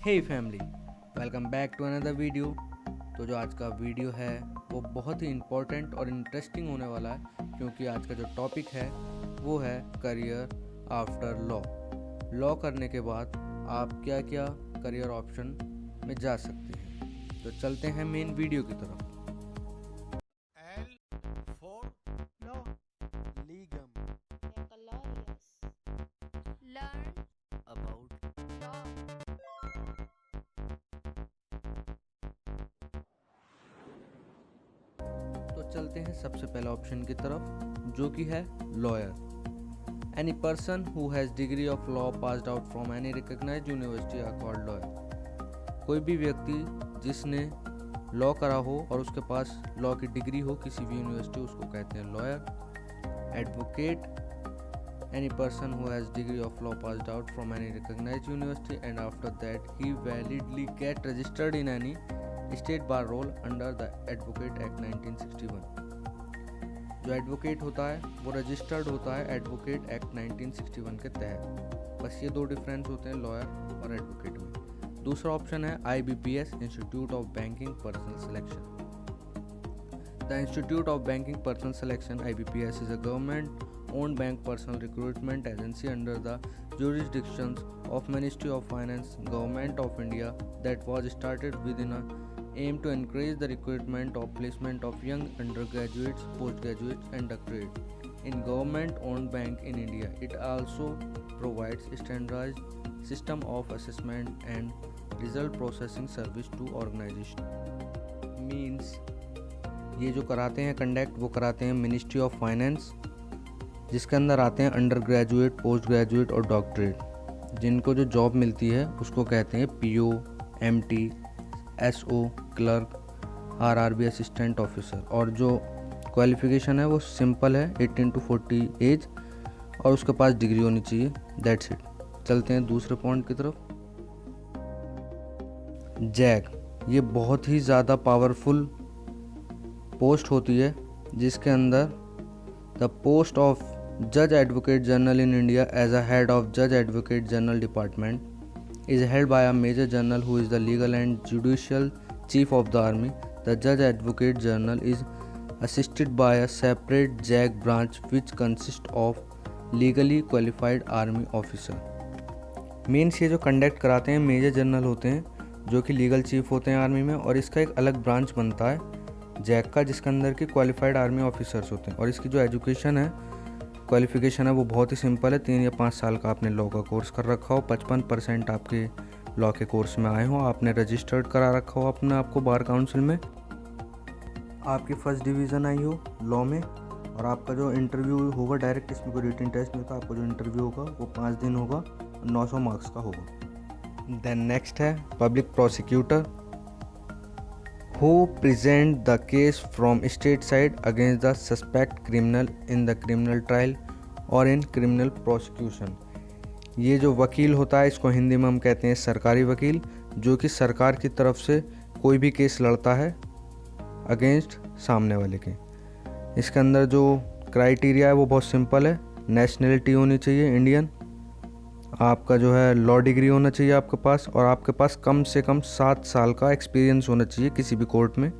Hey family, welcome back to another video. तो जो आज का वीडियो है वो बहुत ही इम्पोर्टेंट और इंटरेस्टिंग होने वाला है, क्योंकि आज का जो टॉपिक है वो है करियर आफ्टर लॉ। लॉ करने के बाद आप क्या क्या करियर ऑप्शन में जा सकते हैं। तो चलते हैं मेन वीडियो की तरफ। L for law. Legum. Glorious. Learn About law. तो चलते हैं सबसे पहले ऑप्शन की तरफ, जो कि है lawyer. Any person who has degree of law passed out from any recognized university are called lawyer। कोई भी व्यक्ति जिसने लॉ करा हो और उसके पास लॉ की डिग्री हो किसी भी यूनिवर्सिटी, उसको कहते हैं lawyer. Advocate, any person who has degree of law passed out from any recognized university and after that he validly get registered in any state bar role under the Advocate Act 1961। जो advocate होता है वो registered होता है advocate act 1961 के तहत। बस ये दो डिफरेंस होते हैं लॉयर और एडवोकेट में। दूसरा ऑप्शन है IBPS, institute of banking personal selection. The institute of banking personal selection IBPS is a government owned bank personal recruitment agency under the jurisdictions of Ministry of Finance, Government of India, that was started within a aim to encourage the recruitment of placement of young undergraduates, postgraduates and doctorates in government owned bank in India. It also provides standardized system of assessment and result processing service to organization। means ये जो कराते हैं conduct, वो कराते हैं ministry of finance, जिसके अंदर आते हैं अंडर ग्रेजुएट, पोस्ट ग्रेजुएट और डॉक्टरेट। जिनको जो जॉब मिलती है उसको कहते हैं PO, MT, SO, clerk, RRB assistant officer. और जो क्वालिफिकेशन है वो सिंपल है, 18 to 40 एज, और उसके पास डिग्री होनी चाहिए। That's it. चलते हैं दूसरे पॉइंट की तरफ। जैग, ये बहुत ही ज़्यादा पावरफुल पोस्ट होती है, जिसके अंदर the post of Judge Advocate General in India as a head of Judge Advocate General Department is held by a Major General who is the legal and judicial chief of the army. The Judge Advocate General is assisted by a separate JAG branch which consists of legally qualified army officer। Means ये जो conduct कराते हैं major general होते हैं, जो कि legal chief होते हैं आर्मी में, और इसका एक अलग ब्रांच बनता है जैग का, जिसके अंदर के क्वालिफाइड आर्मी ऑफिसर्स होते हैं। और इसकी जो एजुकेशन है, क्वालिफिकेशन है, वो बहुत ही सिंपल है। 3 या 5 साल का आपने लॉ का कोर्स कर रखा हो, 55% आपके लॉ के कोर्स में आए हो, आपने रजिस्टर्ड करा रखा हो अपने आपको बार काउंसिल में, आपकी फर्स्ट डिवीज़न आई हो लॉ में, और आपका जो इंटरव्यू होगा डायरेक्ट, इसमें कोई रिटन टेस्ट नहीं होता। आपका जो इंटरव्यू होगा वो 5 दिन होगा, 900 मार्क्स का होगा। देन नेक्स्ट है public prosecutor, who present the case from state side against the suspect criminal in the criminal trial or in criminal prosecution। ये जो वकील होता है, इसको हिंदी में हम कहते हैं सरकारी वकील, जो कि सरकार की तरफ से कोई भी केस लड़ता है अगेंस्ट सामने वाले के। इसके अंदर जो क्राइटेरिया है वो बहुत सिंपल है। नेशनलिटी होनी चाहिए इंडियन, आपका जो है लॉ डिग्री होना चाहिए आपके पास, और आपके पास कम से कम 7 साल का एक्सपीरियंस होना चाहिए किसी भी कोर्ट में,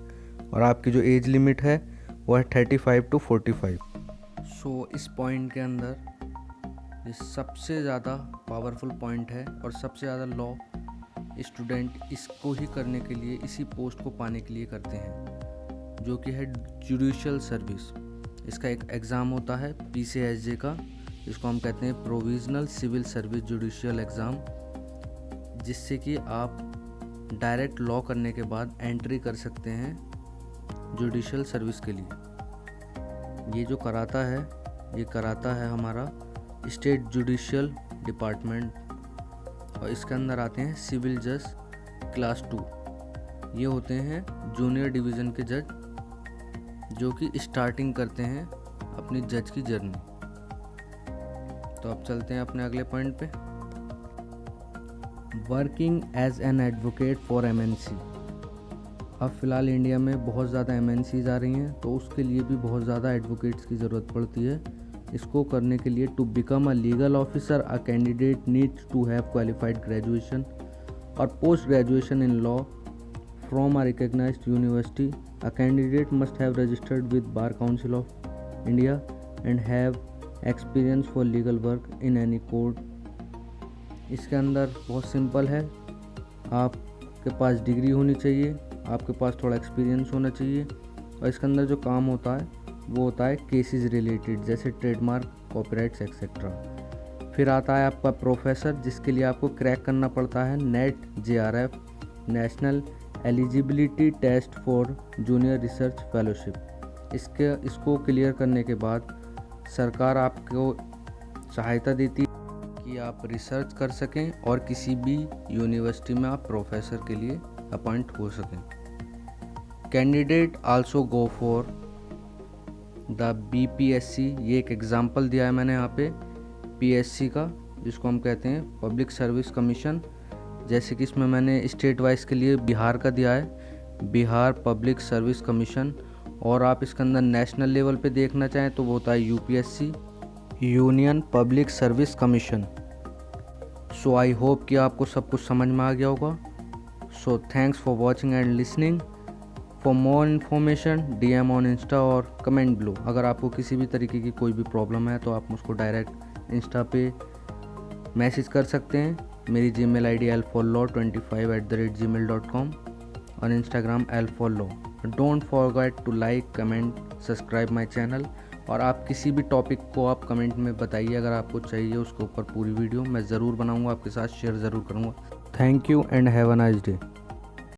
और आपकी जो एज लिमिट है वो है 35 to 45। सो इस पॉइंट के अंदर ये सबसे ज़्यादा पावरफुल पॉइंट है, और सबसे ज़्यादा लॉ स्टूडेंट इसको ही करने के लिए, इसी पोस्ट को पाने के लिए करते हैं, जो कि है जुडिशियल सर्विस। इसका एक एग्ज़ाम होता है PCSJ का, इसको हम कहते हैं provisional civil service judicial exam, जिससे कि आप डायरेक्ट लॉ करने के बाद एंट्री कर सकते हैं जुडिशियल सर्विस के लिए। ये जो कराता है, ये कराता है हमारा स्टेट जुडिशियल डिपार्टमेंट, और इसके अंदर आते हैं सिविल जज क्लास 2। ये होते हैं जूनियर डिवीज़न के जज, जो कि स्टार्टिंग करते हैं अपनी जज की जर्नी। तो अब चलते हैं अपने अगले पॉइंट पे। Working as an advocate for MNC। अब फ़िलहाल इंडिया में बहुत ज़्यादा MNCs आ रही हैं, तो उसके लिए भी बहुत ज़्यादा एडवोकेट्स की ज़रूरत पड़ती है। इसको करने के लिए to become a legal officer a candidate needs to have qualified graduation or post graduation in law from a recognized university. A candidate must have registered with Bar Council of India and have experience for legal work in any court. इसके अंदर बहुत simple है, आपके पास degree होनी चाहिए, आपके पास थोड़ा experience होना चाहिए और इसके अंदर जो काम होता है वो होता है केसेस रिलेटेड, जैसे ट्रेडमार्क, कॉपीराइट्स एक्सेट्रा। फिर आता है आपका प्रोफेसर, जिसके लिए आपको क्रैक करना पड़ता है net JRF, national eligibility test for junior research fellowship. इसको क्लियर करने के बाद सरकार आपको सहायता देती है कि आप रिसर्च कर सकें और किसी भी यूनिवर्सिटी में आप प्रोफेसर के लिए अपॉइंट हो सकें। Candidate also go for the BPSC, ये एक एग्जांपल दिया है मैंने यहाँ पे PSC का, जिसको हम कहते हैं पब्लिक सर्विस कमीशन। जैसे कि इसमें मैंने स्टेट वाइज के लिए बिहार का दिया है, बिहार पब्लिक सर्विस कमीशन। और आप इसके अंदर नेशनल लेवल पे देखना चाहें तो वो होता है UPSC, union public service commission. So I hope कि आपको सब कुछ समझ में आ गया होगा। So thanks for watching and listening. For more information DM on Insta और कमेंट बिलो। अगर आपको किसी भी तरीके की कोई भी प्रॉब्लम है तो आप मुझको डायरेक्ट इंस्टा पे मैसेज कर सकते हैं। मेरी Gmail ID lforlaw25@gmail.com और Instagram lforlaw। Don't forget to like, comment, subscribe my channel. और आप किसी भी टॉपिक को आप कमेंट में बताइए, अगर आपको चाहिए उसके ऊपर पूरी वीडियो मैं ज़रूर बनाऊँगा, आपके साथ शेयर ज़रूर करूँगा। Thank you and have a nice day.